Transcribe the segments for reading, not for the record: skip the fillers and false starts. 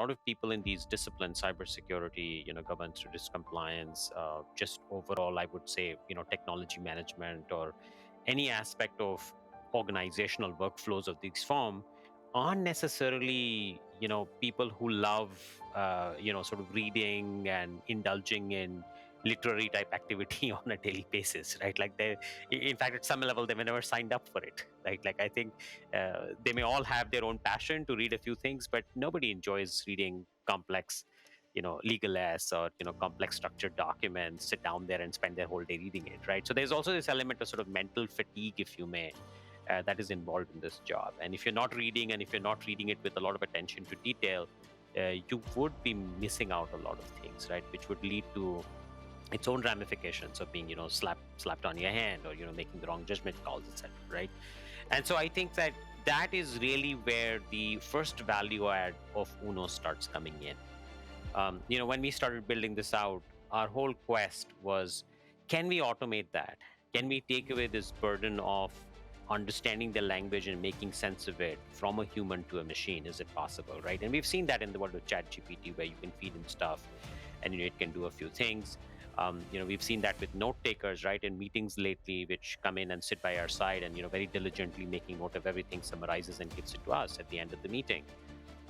lot of people in these disciplines, cybersecurity, governance, risk compliance, just overall, I would say, technology management or any aspect of organizational workflows of these firm aren't necessarily, people who love, sort of reading and indulging in literary type activity on a daily basis, right? Like in fact, at some level, they may never signed up for it, right? Like I think they may all have their own passion to read a few things, but nobody enjoys reading complex, legal s or complex structured documents, sit down there and spend their whole day reading it, right? So there's also this element of sort of mental fatigue, if you may, that is involved in this job. And if you're not reading, and if you're not reading it with a lot of attention to detail, you would be missing out a lot of things, right? Which would lead to its own ramifications of being, slapped on your hand, or making the wrong judgment calls, etc. Right? And so I think that that is really where the first value add of Uno starts coming in. When we started building this out, our whole quest was, can we automate that? Can we take away this burden of understanding the language and making sense of it from a human to a machine? Is it possible, right? And we've seen that in the world of ChatGPT, where you can feed in stuff and it can do a few things. We've seen that with note takers, right, in meetings lately, which come in and sit by our side and very diligently making note of everything, summarizes and gives it to us at the end of the meeting.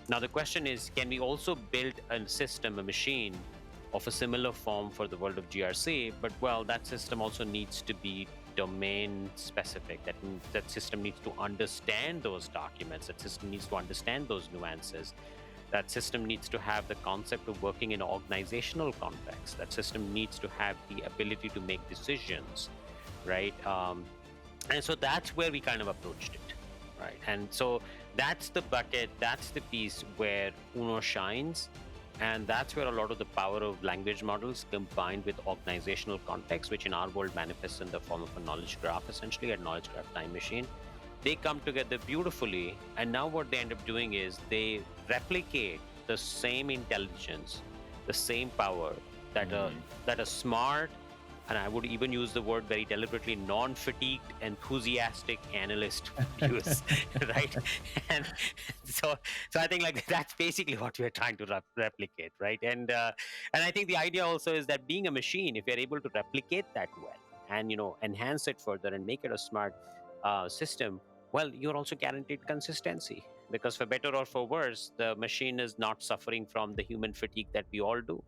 Now, the question is, can we also build a system, a machine of a similar form for the world of GRC? But, well, that system also needs to be domain specific. That system needs to understand those documents. That system needs to understand those nuances. That system needs to have the concept of working in an organizational context. That system needs to have the ability to make decisions, right? And so that's where we kind of approached it. Right. And so that's the bucket, that's the piece where Uno shines. And that's where a lot of the power of language models combined with organizational context, which in our world manifests in the form of a knowledge graph, essentially a knowledge graph time machine, they come together beautifully. And now what they end up doing is they replicate the same intelligence, the same power that a smart, and I would even use the word very deliberately, non-fatigued, enthusiastic analyst use, right? And so I think like that's basically what we're trying to replicate, right? And I think the idea also is that being a machine, if you're able to replicate that well and enhance it further and make it a smart system, well, you're also guaranteed consistency, because for better or for worse, the machine is not suffering from the human fatigue that we all do.